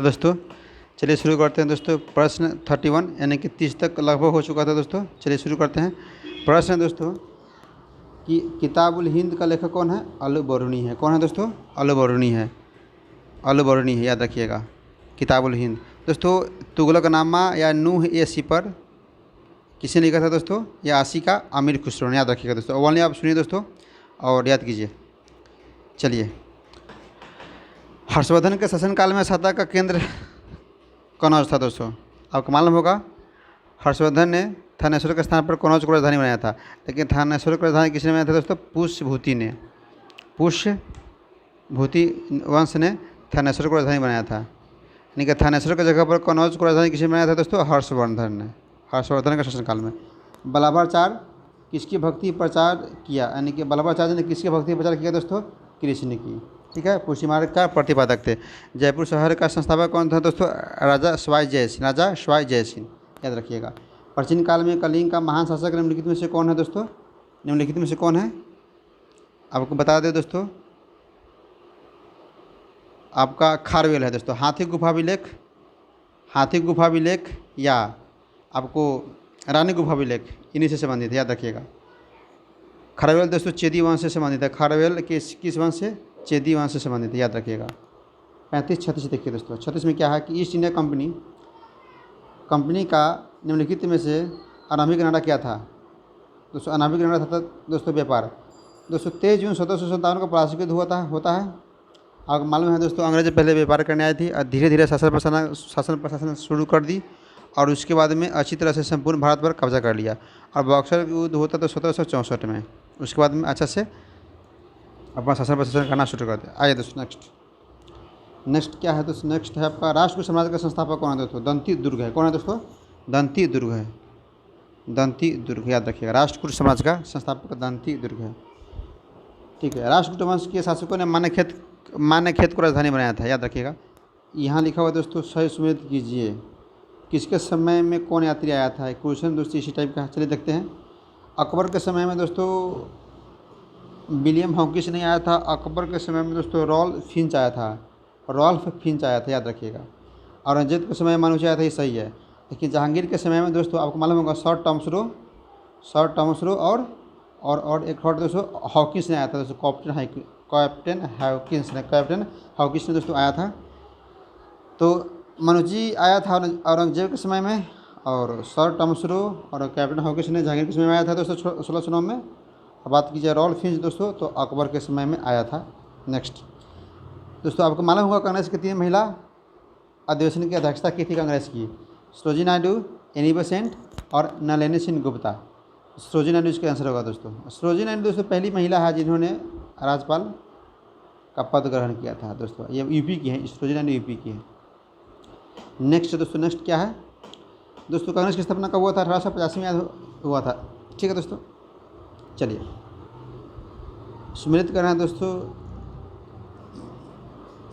दोस्तों चलिए शुरू करते हैं दोस्तों। प्रश्न 31 यानी कि 30 तक लगभग हो चुका था दोस्तों। चलिए शुरू करते हैं। प्रश्न दोस्तों कि किताबुल हिंद का लेखक कौन है? अल बरूनी है। कौन है दोस्तों? अल बरूनी है। अल बरूनी है, याद रखिएगा। किताबुल हिंद दोस्तों। तुगलकनामा या नूह ए सिपर किसने लिखा था दोस्तों? या आशिका आमिर खुसरो ने, याद रखिएगा दोस्तों। ओनली आप सुनिए दोस्तों और याद कीजिए। चलिए, हर्षवर्धन के शासनकाल में सत्ता का केंद्र कनौज था दोस्तों। आपको मालूम होगा हर्षवर्धन ने थानेश्वर के स्थान पर कनौज को राजधानी बनाया था, लेकिन थानेश्वर को राजधानी किसने बनाया था दोस्तों? पुष्यभूति ने। पुष्यभूति वंश ने थानेश्वर को राजधानी बनाया था। यानी कि थानेश्वर की जगह पर कनौज को राजधानी किसने बनाया था दोस्तों? हर्षवर्धन ने, हर्षवर्धन के शासनकाल में। बल्लाभाचार्य किसकी भक्ति प्रचार किया? यानी कि बल्लाभाचार्य ने किसकी भक्ति प्रचार किया दोस्तों? कृष्ण की। ठीक है, पुष्टि मार्ग का प्रतिपादक थे। जयपुर शहर का संस्थापक कौन था दोस्तों? राजा स्वाई जय सिंह। राजा स्वाई जय सिंह, याद रखिएगा। प्राचीन काल में कलिंग का महान शासक निम्नलिखित में से कौन है दोस्तों? निम्नलिखित में से कौन है? आपको बता दें दोस्तों, आपका खारवेल है दोस्तों। हाथी गुफा विलेख, हाथी गुफा विलेख या आपको रानी गुफा विलेख, इन्हीं से संबंधित है, याद रखिएगा। खारवेल दोस्तों चेदी वंश से संबंधित है। खारवेल किस वंश से? चेदी वंश से संबंधित है, याद रखिएगा। 35-36 देखिए दोस्तों। 36 में क्या है कि ईस्ट इंडिया कंपनी का निम्नलिखित में से आरंभिक नारा क्या था दोस्तों? आरंभिक नारा था दोस्तों व्यापार। दोस्तों 23 जून 1757 को पराजित होता है। आपको मालूम है दोस्तों, अंग्रेज पहले व्यापार करने आई थी और धीरे धीरे शासन प्रशासन शुरू कर दी और उसके बाद में अच्छी तरह से संपूर्ण भारत पर कब्जा कर लिया। और बक्सर युद्ध होता तो 1764 में। उसके बाद में अच्छा से अपना शासन प्रशासन करना शुरू कर दिया। आइए दोस्तों नेक्स्ट क्या है दोस्तों? नेक्स्ट है आपका राष्ट्रकूट साम्राज्य का संस्थापक कौन है दोस्तों? दंती दुर्ग है। कौन है दोस्तों? दंती दुर्ग है। दंती दुर्ग, याद रखिएगा। राष्ट्रकूट साम्राज्य का संस्थापक दंती दुर्ग है। ठीक है। राष्ट्रकूट वंश के शासकों ने मान्यखेत को राजधानी बनाया था, याद रखिएगा। यहाँ लिखा हुआ दोस्तों, सही सुमेध कीजिए। किसके समय में कौन यात्री आया था? क्वेश्चन दोस्तों इसी टाइप का। चलिए देखते हैं। अकबर के समय में दोस्तों विलियम हॉकिंस नहीं आया था। अकबर के समय में दोस्तों रॉल्फ फिंच आया था। रॉल्फ फिंच आया था, याद रखिएगा। औरंगजेब के समय में मानुची आया था, ये सही है। लेकिन जहांगीर के समय में दोस्तों आपको मालूम होगा सर टॉमसरो और एक और दोस्तों हॉकिंस ने आया था दोस्तों। कैप्टन हॉकिंस ने दोस्तों आया था। तो मनुजी आया था औरंगजेब के समय में, और सर टॉमसरो और कैप्टन हॉकिंस ने जहांगीर के समय में आया था दोस्तों 1609 में। अब बात कीजिए रॉल्फ फिंच दोस्तों, तो अकबर के समय में आया था। नेक्स्ट दोस्तों आपको मालूम होगा कांग्रेस की 3 महिला अधिवेशन की अध्यक्षता की थी कांग्रेस की। सरोजिनी नायडू, एनी बेसेंट और नलिनी सिंह गुप्ता। सरोजिनी नायडू इसका आंसर होगा दोस्तों। सरोजिनी नायडू दोस्तों पहली महिला है जिन्होंने राज्यपाल का पद ग्रहण किया था दोस्तों। ये यूपी की है, सरोजिनी नायडू यूपी की है। नेक्स्ट दोस्तों, नेक्स्ट क्या है दोस्तों? कांग्रेस की स्थापना कब हुआ था? 1885 में हुआ था। ठीक है दोस्तों, चलिए सम्मिलित करना है दोस्तों।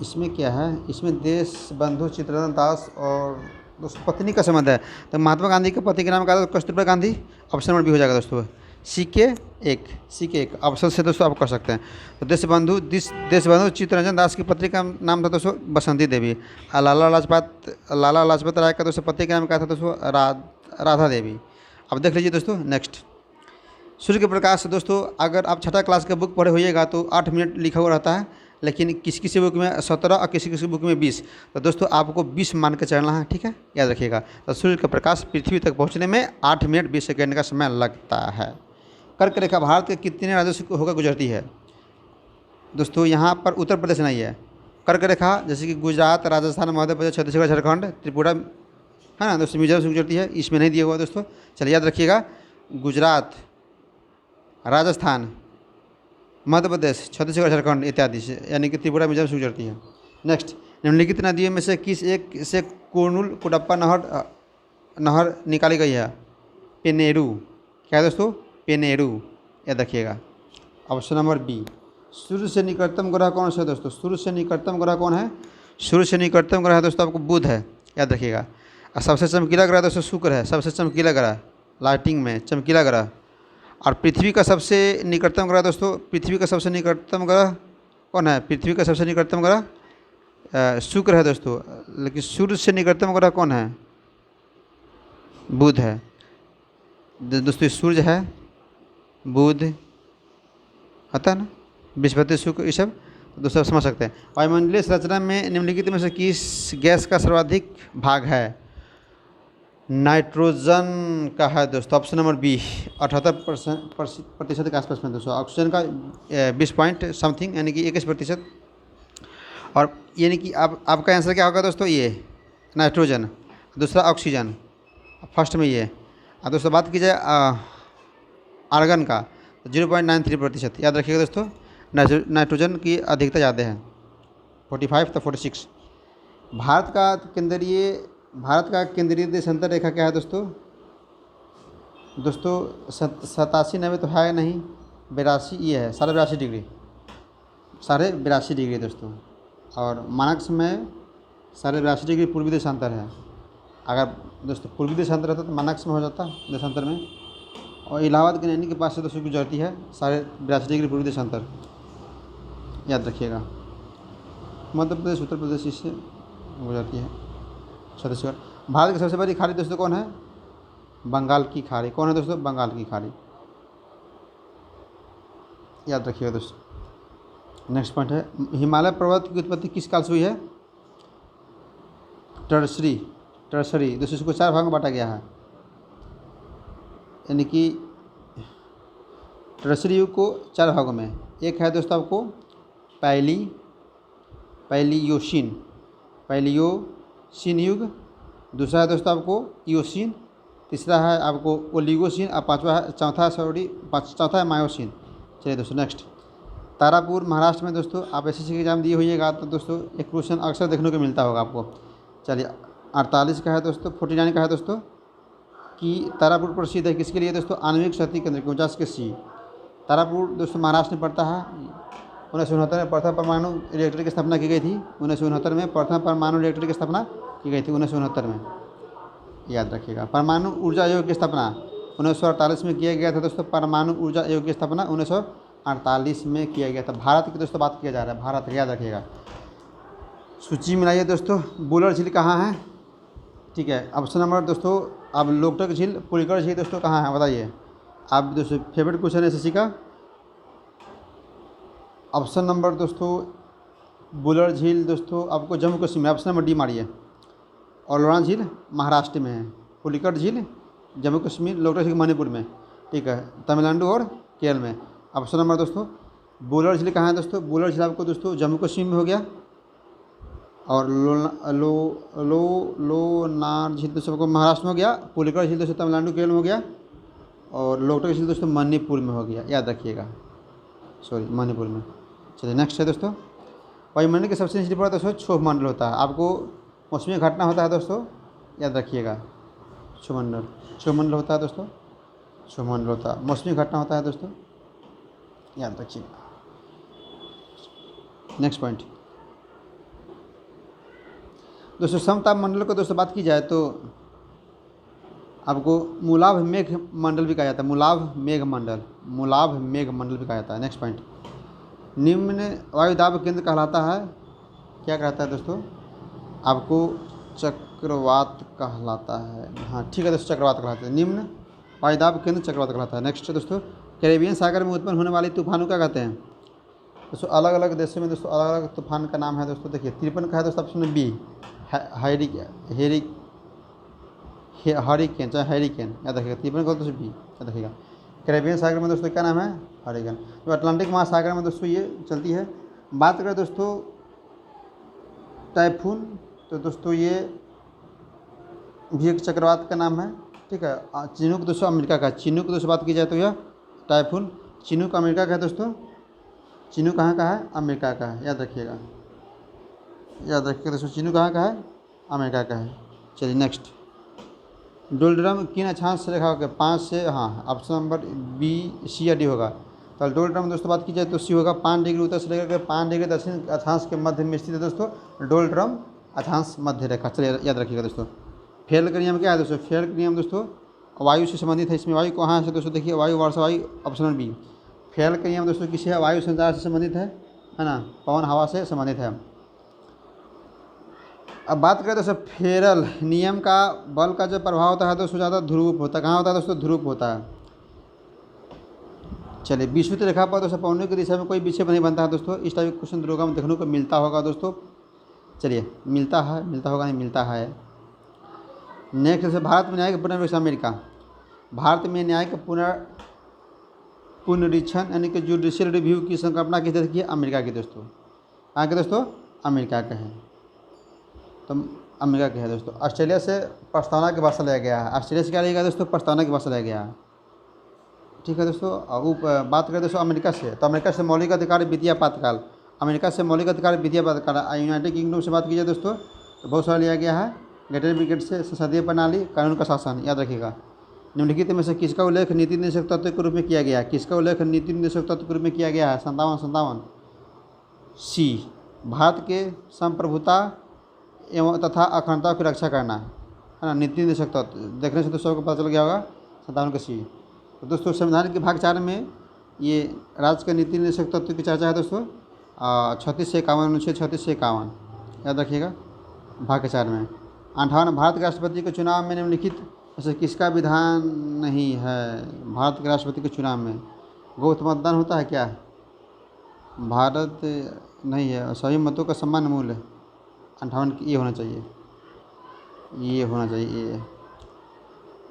इसमें क्या है? इसमें देश बंधु चित्तरंजन दास और दोस्तों पत्नी का संबंध है। तो महात्मा गांधी के पति के नाम क्या था? Kasturba Gandhi. Option number B हो जाएगा दोस्तों। CK1 ऑप्शन से दोस्तों आप कर सकते हैं। तो देश बंधु चित्तरंजन दास की पत्नी का नाम था दोस्तों बसंती देवी। और लाला लाजपत राय का दोस्तों पति का नाम क्या था दोस्तों? राधा देवी। अब देख लीजिए दोस्तों। नेक्स्ट, सूर्य के प्रकाश दोस्तों अगर आप 6ठी क्लास का बुक पढ़े होइएगा तो 8 मिनट लिखा हुआ रहता है, लेकिन किसी किसी बुक में 17 और किसी किसी बुक में 20। तो दोस्तों आपको 20 मान के चलना है, ठीक है, याद रखिएगा। तो सूर्य का प्रकाश पृथ्वी तक पहुंचने में 8 मिनट 20 सेकेंड का समय लगता है। कर्क रेखा भारत के कितने राज्यों से होकर गुजरती है दोस्तों? यहाँ पर उत्तर प्रदेश नहीं है। कर्क रेखा जैसे कि गुजरात, राजस्थान, मध्य प्रदेश, छत्तीसगढ़, झारखंड, त्रिपुरा है ना दोस्तों, मिजोरम से गुजरती है। इसमें नहीं दिया हुआ दोस्तों। चलिए याद रखिएगा, गुजरात, राजस्थान, मध्य प्रदेश, छत्तीसगढ़, झारखंड इत्यादि से, यानी कि त्रिपुरा, मिजोरम से गुजरती है। नेक्स्ट, निम्नलिखित नदियों में से किस एक से कुडप्पा नहर निकाली गई है? पेनेरू। क्या है दोस्तों? पेनेरू, याद रखिएगा। Option number B. सूर्य से निकटतम ग्रह कौन सा है दोस्तों? सूर्य से निकटतम ग्रह कौन है? सूर्य से निकटतम ग्रह दोस्तों आपको बुध है, याद रखिएगा। और सबसे चमकीला ग्रह दोस्तों शुक्र है। सबसे चमकीला ग्रह, लाइटिंग में चमकीला ग्रह। और पृथ्वी का सबसे निकटतम ग्रह दोस्तों, पृथ्वी का सबसे निकटतम ग्रह कौन है? पृथ्वी का सबसे निकटतम ग्रह शुक्र है दोस्तों, लेकिन सूर्य से निकटतम ग्रह कौन है? बुध है। दोस्तों ये सूर्य है, बुध होता है ना, बृहस्पति, शुक्र, ये सब दोस्तों समझ सकते हैं। वायुमंडलीय संरचना में निम्नलिखित में से किस गैस का सर्वाधिक भाग है? नाइट्रोजन का है दोस्तों, ऑप्शन नंबर बी, 78% के आसपास में दोस्तों। ऑक्सीजन का 20 पॉइंट समथिंग, यानी कि 21%। और यानी कि आपका आंसर क्या होगा दोस्तों? ये नाइट्रोजन, दूसरा ऑक्सीजन, फर्स्ट में ये। और दोस्तों बात की जाए आर्गन का, 0.93%। याद रखिएगा दोस्तों, नाइट्रोजन की अधिकता ज़्यादा है, 45 तो 46। भारत का केंद्रीय देशांतर रेखा क्या है दोस्तों? दोस्तों 87-90 तो है नहीं, 82 ये है, 82.5 डिग्री, 82.5 डिग्री दोस्तों। और मानक में 82.5 डिग्री पूर्वी देशांतर है। अगर दोस्तों पूर्वी देशांतर रहता तो मानक में हो जाता देशांतर में। और इलाहाबाद के नैनी के पास से दोस्तों गुजरती है 82.5 डिग्री पूर्वी देशांतर, याद रखिएगा। मध्य प्रदेश, उत्तर प्रदेश इससे गुजरती है, छत्तीसगढ़। भारत की सबसे बड़ी खाड़ी दोस्तों कौन है? बंगाल की खाड़ी। कौन है दोस्तों? बंगाल की खाड़ी, याद रखिएगा दोस्तों। नेक्स्ट पॉइंट है, हिमालय पर्वत की उत्पत्ति किस काल से हुई है? टर्सरी दोस्तों, इसको 4 भाग में बांटा गया है, यानी कि टर्सरी युग को 4 भागों में। एक है दोस्तों आपको पैलियोसीन युग, दूसरा है दोस्तों आपको इयोसीन, तीसरा है आपको ओलिगोसीन, और चौथा है मायोसीन। चलिए दोस्तों नेक्स्ट, तारापुर महाराष्ट्र में दोस्तों, आप एसएससी के एग्जाम दिए होइएगा तो दोस्तों एक क्वेश्चन अक्सर देखने को मिलता होगा आपको। चलिए 48 का है दोस्तों, 49 का है दोस्तों, कि तारापुर प्रसिद्ध है किसके लिए दोस्तों? आणविक शक्ति केंद्र, 49 के सी। तारापुर दोस्तों महाराष्ट्र में पड़ता है। 1969 में प्रथम परमाणु रिएक्टर की स्थापना की गई थी। 1969 में प्रथम परमाणु रिएक्टर की स्थापना की गई थी, 1969 में, याद रखिएगा। परमाणु ऊर्जा आयोग की स्थापना 1948 में किया गया था दोस्तों। परमाणु ऊर्जा आयोग की स्थापना 1948 में किया गया था। भारत की दोस्तों बात किया जा रहा है, भारत, याद रखिएगा। सूची मिलाइए दोस्तों, बुलर झील कहाँ है? ठीक है, ऑप्शन नंबर दोस्तों, अब लोकटक झील, पुलिकर झील दोस्तों कहाँ है बताइए आप दोस्तों। फेवरेट क्वेश्चन है एसएससी का। ऑप्शन नंबर दोस्तों बुलर झील दोस्तों आपको जम्मू कश्मीर में, ऑप्शन नंबर डी मारिए। और लोरा झील महाराष्ट्र में है, पुलिकट झील जम्मू कश्मीर, लोकटक झील मणिपुर में, ठीक है, तमिलनाडु और केरल में। ऑप्शन नंबर दोस्तों बुलर झील कहाँ है दोस्तों? बुलर झील आपको दोस्तों जम्मू कश्मीर में हो गया। और लोनार झील दोस्तों आपको महाराष्ट्र में हो गया। पुलिकट झील दोस्तों तमिलनाडु केरल में हो गया। और लोकटक झील दोस्तों मणिपुर में हो गया, याद रखिएगा, मणिपुर में। चलिए नेक्स्ट है दोस्तों, वायुमंडल के सबसे निचली परत दोस्तों क्षोभमंडल होता है। आपको मौसमी घटना होता है दोस्तों, याद रखिएगा। क्षोभमंडल होता है दोस्तों, क्षोभमंडल होता है। मौसमी घटना होता है दोस्तों, याद रखिएगा। नेक्स्ट पॉइंट दोस्तों, समताप मंडल को दोस्तों बात की जाए तो आपको मूलाभ मेघ मंडल भी कहा जाता है। मूलाभ मेघ मंडल भी कहा जाता है। नेक्स्ट पॉइंट, निम्न वायुदाब केंद्र कहलाता है, क्या कहलाता है दोस्तों? आपको चक्रवात कहलाता है। हाँ ठीक है दोस्तों, चक्रवात कहलाता है। निम्न वायुदाब केंद्र चक्रवात कहलाता है। नेक्स्ट दोस्तों, कैरेबियन सागर में उत्पन्न होने वाली तूफानों क्या कहते हैं दोस्तों? अलग अलग देशों में दोस्तों अलग अलग तूफान का नाम है दोस्तों। देखिए 53 का है दोस्तों, ऑप्शन बी हरिकेन, चाहे हैरिकेन, याद रखिएगा। 53 का दोस्तों बी, याद रखिएगा। कैरेबियन सागर में दोस्तों क्या नाम है? हरिकेन। जो अटलांटिक महासागर में दोस्तों ये चलती है। बात करें दोस्तों टाइफून, तो दोस्तों ये भी एक चक्रवात का नाम है, ठीक है। चिनूक दोस्तों अमेरिका का, चिनूक दोस्तों बात की जाए तो यह टाइफून चिनूक अमेरिका का है दोस्तों। चिनूक कहाँ का है? अमेरिका का है, याद रखिएगा, याद रखिएगा दोस्तों। चिनूक कहाँ का है? अमेरिका का है। चलिए नेक्स्ट, डोलड्रम किन अक्षांश से रेखा होगा? 5 से, हाँ ऑप्शन नंबर बी, सी या डी होगा। तो डोलड्रम दोस्तों बात की जाए तो सी होगा। 5 डिग्री उत्तर से लेकर 5 डिग्री दक्षिण अक्षांश के मध्य में स्थित है दोस्तों डोलड्रम अक्षांश मध्य रेखा। चलिए याद रखिएगा दोस्तों। फेल का नियम क्या है दोस्तों? फेल का नियम दोस्तों वायु से संबंधित है। इसमें वायु कहाँ से दोस्तों? देखिए वायु, वर्षा वायु, ऑप्शन नंबर बी। फेल का नियम दोस्तों किसी है? वायु संचार से संबंधित है ना, पवन हवा से संबंधित है। अब बात करें दोस्तों फेरल नियम का बल का जो प्रभाव होता है दोस्तों ज़्यादा ध्रुव होता है। कहाँ होता है दोस्तों? ध्रुव होता है। चलिए विषुवत रेखा पर दोस्तों पौने की दिशा में कोई विक्षेप नहीं बनता है दोस्तों। इस टाइप का क्वेश्चन ध्रुव में देखने को मिलता होगा दोस्तों। चलिए मिलता है, मिलता होगा नहीं, मिलता है। नेक्स्ट जैसे भारत में न्यायिक पुनर्विवेचन अमेरिका। भारत में न्यायिक पुनरीक्षण यानी कि जुडिशियल रिव्यू की संकल्पना किस देश की है? अमेरिका की दोस्तों। कहाँ के दोस्तों? अमेरिका के हैं। तो अमेरिका के है दोस्तों। ऑस्ट्रेलिया से प्रस्तावना की भाषा लिया गया है। ऑस्ट्रेलिया से क्या लिया गया दोस्तों? प्रस्तावना की भाषा लिया गया है। ठीक है दोस्तों। अब बात करें दोस्तों अमेरिका से, तो अमेरिका से मौलिक अधिकार विधि आपातकाल। अमेरिका से मौलिक अधिकार विधि आपातकाल। यूनाइटेड किंगडम से बात कीजिए दोस्तों तो बहुत सारा लिया गया है। ग्रेटर ब्रिगेड से संसदीय प्रणाली, कानून का शासन, याद रखिएगा। निम्नलिखित में से किसका उल्लेख नीति निर्देशक तत्व के रूप में किया गया? किसका उल्लेख नीति निर्देशक तत्व के रूप में किया गया है? 57 सी, भारत के संप्रभुता एवं तथा अखंडता की रक्षा करना है ना। नीति निर्देशक तत्व देखने से दोस्तों को पता चल गया होगा 57 का सी। तो दोस्तों संविधान के भाग 4 में ये राज्य के नीति निर्देशक तत्व की चर्चा है दोस्तों। 36 से 51, अनुच्छेद 36 से 51 याद रखिएगा भाग 4 में। 58 भारत के राष्ट्रपति के चुनाव में निम्नलिखित ऐसे किसका विधान नहीं है? भारत के राष्ट्रपति के चुनाव में गोप्त मतदान होता है क्या? भारत नहीं है। सभी मतों का समान मूल्य 58 ये होना चाहिए, ये होना चाहिए। ये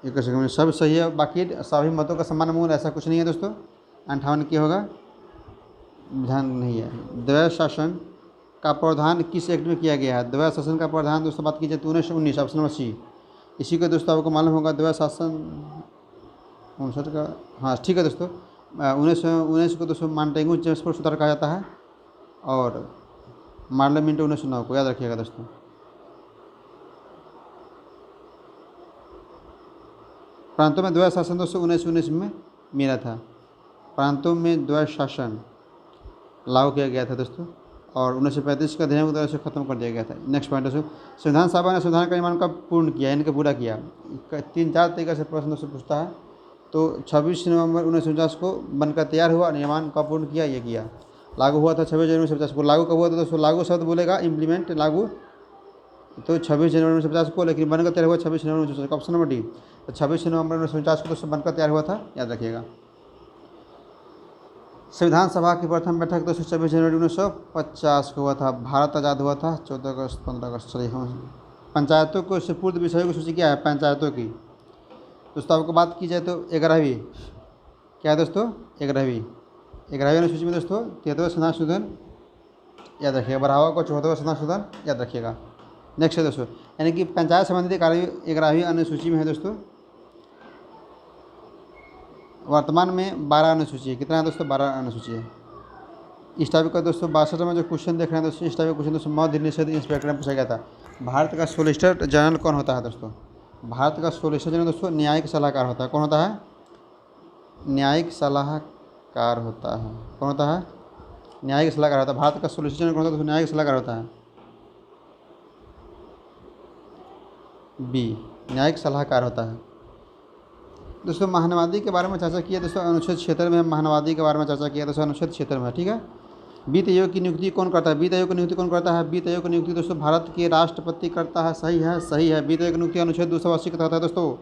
एक सेकंड में सब सही है, बाकी सभी मतों का समान मूल्य ऐसा कुछ नहीं है दोस्तों। 58 क्या होगा? विधान नहीं है। द्वैध शासन का प्रावधान किस एक्ट में किया गया है? द्वैध शासन का प्रावधान दोस्तों बात कीजिए तो 1919 ऑप्शन नंबर सी। इसी को दोस्तों आपको मालूम होगा द्वैध शासन 59 का। हाँ ठीक है दोस्तों। 1919 को दोस्तों मॉन्टेगू जेम्स पर सुधार कहा जाता है और मार्ले मिंटो 1909 को, याद रखिएगा दोस्तों। प्रांतों में द्वैध शासन दोस्तों 1919 में मेरा था। प्रांतों में द्वैध शासन लागू किया गया था दोस्तों और 1935 का अधिनियम द्वारा से खत्म कर दिया गया था। नेक्स्ट पॉइंट दोस्तों, संविधान सभा ने संविधान का निर्माण कब पूर्ण किया, इनका पूरा किया? 3-4 तरीके से प्रश्न दोस्तों पूछता है। तो 26 नवंबर 1949 को बनकर तैयार हुआ। निर्माण कब पूर्ण किया? ये किया। लागू हुआ था 26 जनवरी 1950 को। लागू कब हुआ था दोस्तों? लागू शब्द बोलेगा इम्प्लीमेंट, लागू तो 26 जनवरी 1950 को, लेकिन बनकर तैयार हुआ 26 नवंबर 1950। Option number D. तो 26 नवंबर 1949 को दोस्तों बनकर तैयार हुआ था, याद रखिएगा। संविधान सभा की प्रथम बैठक दोस्तों 26 जनवरी 1950 को हुआ था। भारत आज़ाद हुआ था 14 अगस्त 15 अगस्त। चलिए हम पंचायतों को सुपुर्द विषयों की सूची क्या है? पंचायतों की दोस्तों आपको बात की जाए तो 11वीं क्या है दोस्तों? 11वीं अनुसूची में दोस्तों 73वां संविधान संशोधन, याद रखिएगा। बढ़ावा को 74वां संविधान संशोधन, याद रखिएगा। नेक्स्ट है दोस्तों, यानी कि पंचायत संबंधी कार्य 11वीं अनुसूची में है दोस्तों। वर्तमान में 12 अनुसूची है। कितना है दोस्तों? 12 अनुसूची है। इस टाइप का दोस्तों 62 में जो क्वेश्चन देख रहे हैं दोस्तों, इस टाइप का क्वेश्चन दोस्तों मध्य निषेध इंस्पेक्टर में पूछा गया था। भारत का सोलिसिटर जनरल कौन होता है दोस्तों? भारत का सोलिसिटर जनरल दोस्तों न्यायिक सलाहकार होता है। कौन होता है? न्यायिक सलाहकार होता है। कौन होता है? न्यायिक सलाहकार होता है। भारत का सोलिसिटर जनरल कौन होता है? न्यायिक सलाहकार होता है। बी, न्यायिक सलाहकार होता है। दोस्तों महानवादी के बारे में चर्चा किया दोस्तों, अनुच्छेद 76 में महानवादी के बारे में चर्चा किया दोस्तों, अनुच्छेद 76 में। ठीक है। वित्त आयोग की नियुक्ति कौन करता है? वित्त आयोग की नियुक्ति कौन करता है? वित्त आयोग की नियुक्ति दोस्तों भारत के राष्ट्रपति करता है। सही है, सही है। वित्त आयोग की नियुक्ति अनुच्छेद 280 के तहत है दोस्तों।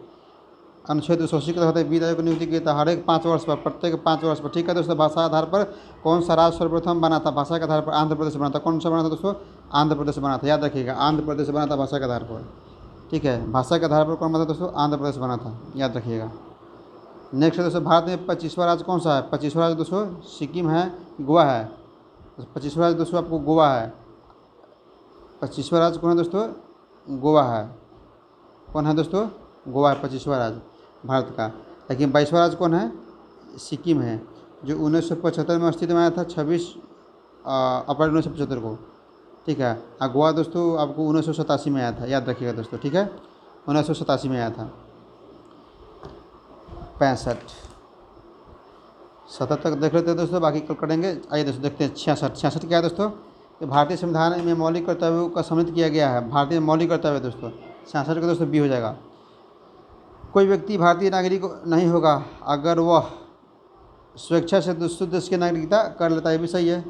अनुच्छेद 280 के तहत वित्त आयोग की नियुक्ति की हर एक 5 वर्ष पर, प्रत्येक 5 वर्ष पर। ठीक है दोस्तों। भाषा आधार पर कौन सा राज्य सर्वप्रथम बना था? भाषा के आधार पर आंध्र प्रदेश बना था। कौन सा बना था दोस्तों? आंध्र प्रदेश बना था, याद रखिएगा। आंध्र प्रदेश बना था भाषा के आधार पर। ठीक है। भाषा के आधार पर कौन बना था दोस्तों? आंध्र प्रदेश बना था, याद रखिएगा। नेक्स्ट है दोस्तों, भारत में 25वां राज्य कौन सा है? 25वां राज्य दोस्तों सिक्किम है, गोवा है। 25वां राज्य दोस्तों आपको गोवा है। 25वां राज्य कौन है दोस्तों? गोवा है। कौन है दोस्तों? गोवा है 25वां राज्य भारत का। लेकिन 22वां राज्य कौन है? सिक्किम है, जो 1975 में अस्तित्व में आया था 26 अप्रैल 1975 को। ठीक है। और गोवा दोस्तों आपको 1987 में आया था, याद रखिएगा दोस्तों। ठीक है। 1987 में आया था। 65 77 तक देख लेते हैं दोस्तों, बाकी कल करेंगे। आइए दोस्तों देखते हैं 66 क्या है दोस्तों? कि भारतीय संविधान में मौलिक कर्तव्यों का सम्मिलित किया गया है। भारतीय मौलिक कर्तव्य दोस्तों 66 का दोस्तों बी हो जाएगा। कोई व्यक्ति भारतीय नागरिक नहीं होगा अगर वह स्वेच्छा से दूसरे देश की नागरिकता कर लेता है। ये भी सही है।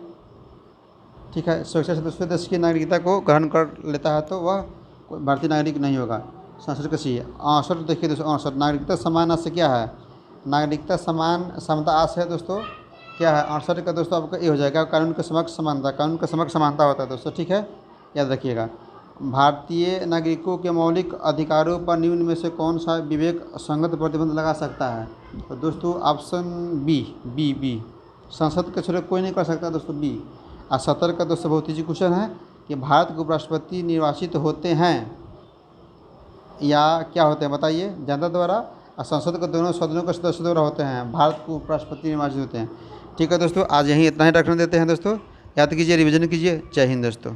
ठीक है, स्वेच्छा से दूसरे देश की नागरिकता को ग्रहण कर लेता है तो वह भारतीय नागरिक नहीं होगा। संस्कृत का सी है 68। देखिए दोस्तों 68 नागरिकता समान से क्या है, नागरिकता समान समता आस है दोस्तों, क्या है 68 का दोस्तों आपका ये हो जाएगा कानून के समक्ष समानता, कानून के समक्ष समानता होता है दोस्तों, ठीक है, याद रखिएगा। भारतीय नागरिकों के मौलिक अधिकारों पर निम्न में से कौन सा विवेक संगत प्रतिबंध लगा सकता है, तो दोस्तों ऑप्शन बी, बी संसद के छोड़े कोई नहीं कर सकता दोस्तों, बी। और 70 का दोस्तों बहुत ईजी क्वेश्चन है कि भारत के उपराष्ट्रपति निर्वाचित होते हैं या क्या होते हैं बताइए, जनता द्वारा, और संसद के दोनों सदनों के सदस्यों द्वारा होते हैं। भारत के उपराष्ट्रपति निर्वाचित होते हैं। ठीक है दोस्तों, आज यहीं इतना ही रखने देते हैं दोस्तों, याद कीजिए, रिवीजन कीजिए। जय हिंद दोस्तों।